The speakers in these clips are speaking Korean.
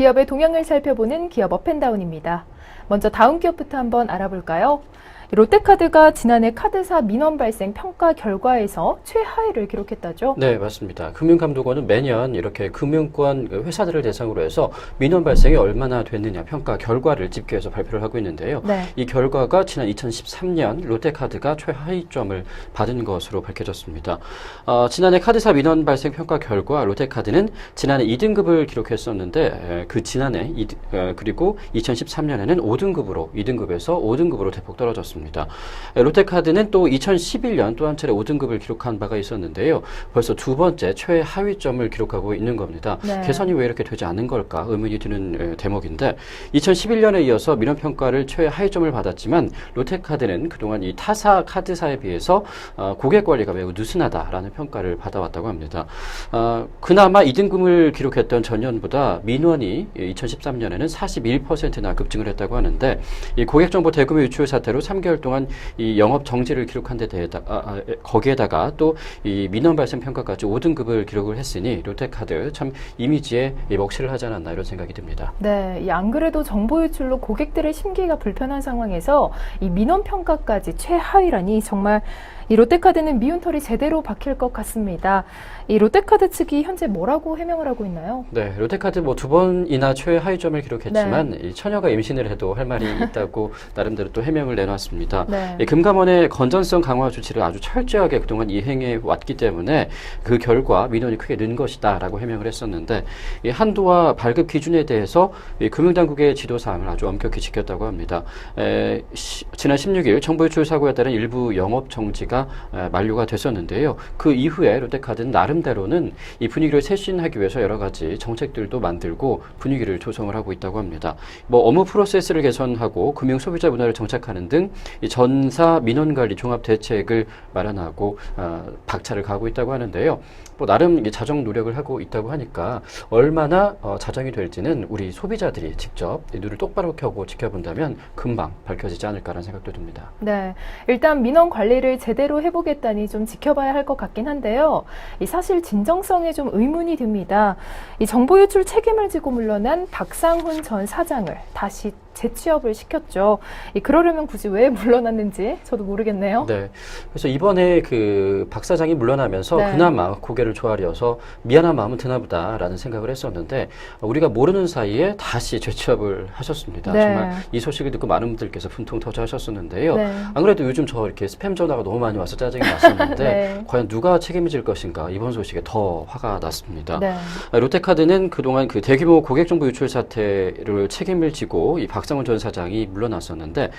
기업의 동향을 살펴보는 기업 업앤다운입니다. 먼저 다음 기업부터 한번 알아볼까요? 롯데카드가 지난해 카드사 민원 발생 평가 결과에서 최하위를 기록했다죠? 네, 맞습니다. 금융감독원은 매년 이렇게 금융권 회사들을 대상으로 해서 민원 발생이 얼마나 됐느냐 평가 결과를 집계해서 발표를 하고 있는데요. 네. 이 결과가 지난 2013년 롯데카드가 최하위점을 받은 것으로 밝혀졌습니다. 지난해 카드사 민원 발생 평가 결과 롯데카드는 지난해 2등급을 기록했었는데 그 지난해 그리고 2013년에는 5등급으로 2등급에서 5등급으로 대폭 떨어졌습니다. 롯데카드는 또 2011년 또 한 차례 5등급을 기록한 바가 있었는데요. 벌써 두 번째 최하위점을 기록하고 있는 겁니다. 네. 개선이 왜 이렇게 되지 않는 걸까 의문이 드는 대목인데 2011년에 이어서 민원평가를 최하위점을 받았지만 롯데카드는 그동안 이 타사 카드사에 비해서 고객 관리가 매우 느슨하다라는 평가를 받아왔다고 합니다. 그나마 2등급을 기록했던 전년보다 민원이 2013년에는 41%나 급증을 했다고 하는데 이 고객정보 대규모 유출 사태로 3개월 동안 이 영업 정지를 기록한 데 거기에다가 또 이 민원 발생 평가까지 5등급을 기록을 했으니 롯데카드 참 이미지에 먹칠을 하지 않았나 이런 생각이 듭니다. 네, 안 그래도 정보 유출로 고객들의 심기가 불편한 상황에서 이 민원 평가까지 최하위라니 정말 이 롯데카드는 미운 털이 제대로 박힐 것 같습니다. 이 롯데카드 측이 현재 뭐라고 해명을 하고 있나요? 네, 롯데카드 뭐 두 번이나 최하위점을 기록했지만 이 처녀가 임신을 해도 할 말이 있다고 나름대로 또 해명을 내놨습니다. 네. 이 금감원의 건전성 강화 조치를 아주 철저하게 그동안 이행해 왔기 때문에 그 결과 민원이 크게 는 것이다라고 해명을 했었는데 이 한도와 발급 기준에 대해서 이 금융당국의 지도사항을 아주 엄격히 지켰다고 합니다. 지난 16일 정보 유출 사고에 따른 일부 영업 정지가 만료가 됐었는데요. 그 이후에 롯데카드는 나름대로는 이 분위기를 쇄신하기 위해서 여러 가지 정책들도 만들고 분위기를 조성을 하고 있다고 합니다. 뭐 업무 프로세스를 개선하고 금융 소비자 문화를 정착하는 등 이 전사 민원 관리 종합 대책을 마련하고 박차를 가하고 있다고 하는데요. 뭐 나름 자정 노력을 하고 있다고 하니까 얼마나 자정이 될지는 우리 소비자들이 직접 눈을 똑바로 켜고 지켜본다면 금방 밝혀지지 않을까라는 생각도 듭니다. 네, 일단 민원 관리를 제대로 해보겠다니 좀 지켜봐야 할 것 같긴 한데요. 이 사실 진정성에 좀 의문이 듭니다. 이 정보 유출 책임을 지고 물러난 박상훈 전 사장을 다시 재취업을 시켰죠. 그러려면 굳이 왜 물러났는지 저도 모르겠네요. 네, 그래서 이번에 그 박 사장이 물러나면서 네. 그나마 고개를 조아려서 미안한 마음은 드나 보다라는 생각을 했었는데 우리가 모르는 사이에 다시 재취업을 하셨습니다. 네. 정말 이 소식을 듣고 많은 분들께서 분통 터져 하셨었는데요. 네. 안 그래도 요즘 저 이렇게 스팸 전화가 너무 많이 와서 짜증이 났었는데 네. 과연 누가 책임질 것인가 이번 소식에 더 화가 났습니다. 네. 롯데카드는 그동안 그 대규모 고객정보 유출 사태를 책임을 지고 이 박상훈 전 사장이 물러났었는데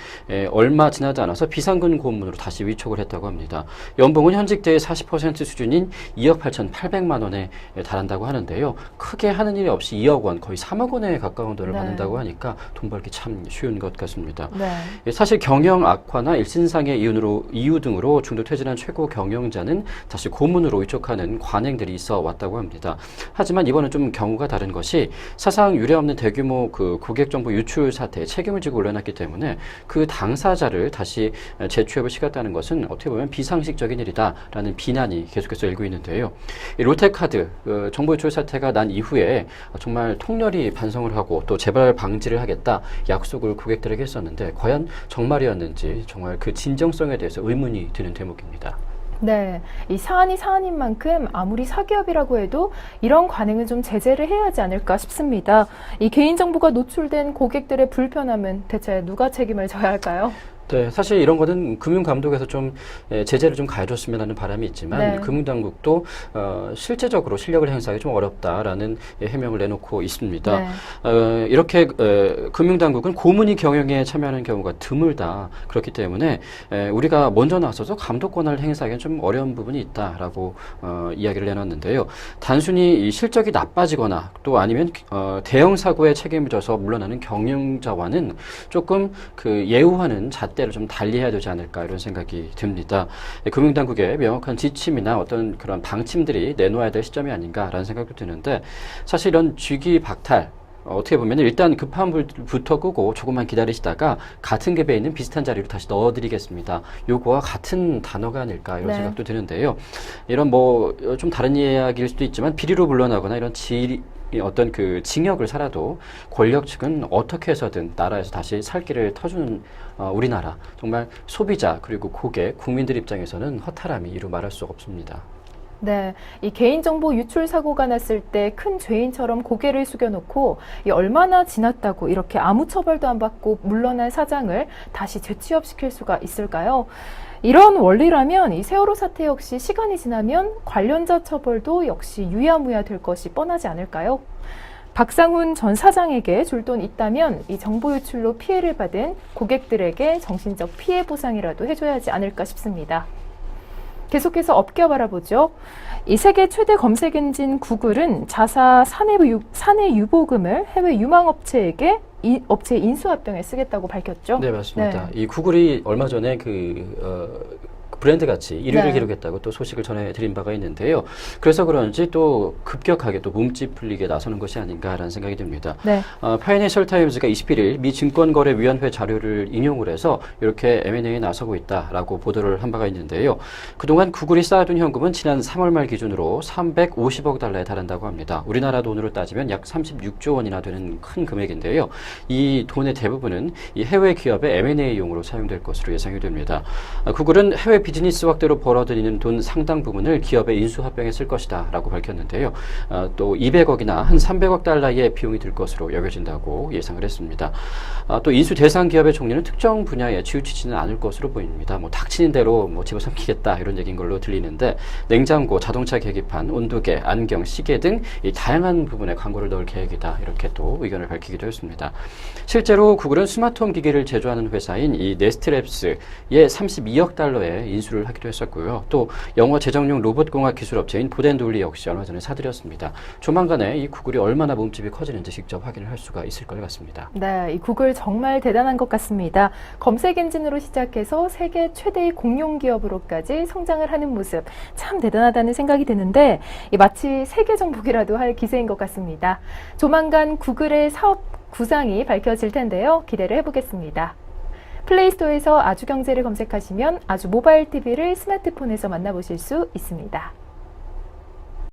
얼마 지나지 않아서 비상근 고문으로 다시 위촉을 했다고 합니다. 연봉은 현직 때의 40% 수준인 2억 8,800만 원에 달한다고 하는데요. 크게 하는 일이 없이 2억 원, 거의 3억 원에 가까운 돈을 네. 받는다고 하니까 돈 벌기 참 쉬운 것 같습니다. 네. 사실 경영 악화나 일신상의 이유 등으로 중도 퇴진한 최고 경영자는 다시 고문으로 위촉하는 관행들이 있어 왔다고 합니다. 하지만 이번은 좀 경우가 다른 것이 사상 유례없는 대규모 그 고객정보 유출 사태에 책임을 지고 올려놨기 때문에 그 당사자를 다시 재취업을 시켰다는 것은 어떻게 보면 비상식적인 일이다라는 비난이 계속해서 일고 있는데요. 이 롯데카드 정보 유출 사태가 난 이후에 정말 통렬히 반성을 하고 또 재발 방지를 하겠다 약속을 고객들에게 했었는데 과연 정말이었는지 정말 그 진정성에 대해서 의문이 드는 대목입니다. 네, 이 사안이 사안인 만큼 아무리 사기업이라고 해도 이런 관행은 좀 제재를 해야 하지 않을까 싶습니다. 이 개인정보가 노출된 고객들의 불편함은 대체 누가 책임을 져야 할까요? 네, 사실 이런 거는 금융감독에서 좀 제재를 좀 가해줬으면 하는 바람이 있지만 네. 금융당국도 실제적으로 실력을 행사하기 좀 어렵다라는 해명을 내놓고 있습니다. 네. 이렇게 금융당국은 고문이 경영에 참여하는 경우가 드물다. 그렇기 때문에 우리가 먼저 나서서 감독 권한을 행사하기는 좀 어려운 부분이 있다라고 이야기를 내놨는데요. 단순히 이 실적이 나빠지거나 또 아니면 대형 사고에 책임을 져서 물러나는 경영자와는 조금 그 예우하는 잣대를 좀 달리해야 되지 않을까 이런 생각이 듭니다. 금융당국의 명확한 지침이나 어떤 그런 방침들이 내놓아야 될 시점이 아닌가라는 생각도 드는데 사실 이런 쥐기 박탈 어떻게 보면 일단 급한 불부터 끄고 조금만 기다리시다가 같은 급에 있는 비슷한 자리로 다시 넣어드리겠습니다. 요거와 같은 단어가 아닐까 이런 네. 생각도 드는데요. 이런 뭐 좀 다른 이야기일 수도 있지만 비리로 물러나거나 이런 이 어떤 그 징역을 살아도 권력 측은 어떻게 해서든 나라에서 다시 살 길을 터주는 우리나라. 정말 소비자 그리고 고객, 국민들 입장에서는 허탈함이 이루 말할 수가 없습니다. 네, 이 개인정보 유출 사고가 났을 때 큰 죄인처럼 고개를 숙여놓고 이 얼마나 지났다고 이렇게 아무 처벌도 안 받고 물러난 사장을 다시 재취업시킬 수가 있을까요? 이런 원리라면 이 세월호 사태 역시 시간이 지나면 관련자 처벌도 역시 유야무야 될 것이 뻔하지 않을까요? 박상훈 전 사장에게 줄 돈 있다면 이 정보 유출로 피해를 받은 고객들에게 정신적 피해 보상이라도 해줘야 하지 않을까 싶습니다. 계속해서 업계 바라보죠. 이 세계 최대 검색 엔진 구글은 자사 사내 유보금을 해외 유망업체에게 업체 인수합병에 쓰겠다고 밝혔죠. 네, 맞습니다. 네. 이 구글이 얼마 전에 브랜드 가치 1위를 네. 기록했다고 또 소식을 전해드린 바가 있는데요. 그래서 그런지 또 급격하게 또 몸집 풀리게 나서는 것이 아닌가라는 생각이 듭니다. 네. 파이낸셜 타임즈가 21일 미 증권거래위원회 자료를 인용을 해서 이렇게 M&A에 나서고 있다라고 보도를 한 바가 있는데요. 그동안 구글이 쌓아둔 현금은 지난 3월 말 기준으로 350억 달러에 달한다고 합니다. 우리나라 돈으로 따지면 약 36조 원이나 되는 큰 금액인데요. 이 돈의 대부분은 이 해외 기업의 M&A용으로 사용될 것으로 예상이 됩니다. 구글은 해외 비즈니스 확대로 벌어들이는 돈 상당 부분을 기업의 인수합병에 쓸 것이다 라고 밝혔는데요. 또 200억이나 한 300억 달러의 비용이 들 것으로 여겨진다고 예상을 했습니다. 또 인수 대상 기업의 종류는 특정 분야에 치우치지는 않을 것으로 보입니다. 뭐 닥치는 대로 뭐 집어삼키겠다 이런 얘기인 걸로 들리는데 냉장고, 자동차 계기판, 온도계, 안경, 시계 등 이 다양한 부분에 광고를 넣을 계획이다 이렇게 또 의견을 밝히기도 했습니다. 실제로 구글은 스마트홈 기기를 제조하는 회사인 이 네스트랩스에 32억 달러의 인수를 하기도 했었고요. 또 영어 제정용 로봇공학 기술업체인 보덴돌리 역시 얼마 전에 사들였습니다. 조만간에 이 구글이 얼마나 몸집이 커지는지 직접 확인을 할 수가 있을 것 같습니다. 네, 이 구글 정말 대단한 것 같습니다. 검색 엔진으로 시작해서 세계 최대의 공룡 기업으로까지 성장을 하는 모습 참 대단하다는 생각이 드는데 마치 세계 정복이라도 할 기세인 것 같습니다. 조만간 구글의 사업 구상이 밝혀질 텐데요. 기대를 해보겠습니다. 플레이스토어에서 아주경제를 검색하시면 아주 모바일 TV를 스마트폰에서 만나보실 수 있습니다.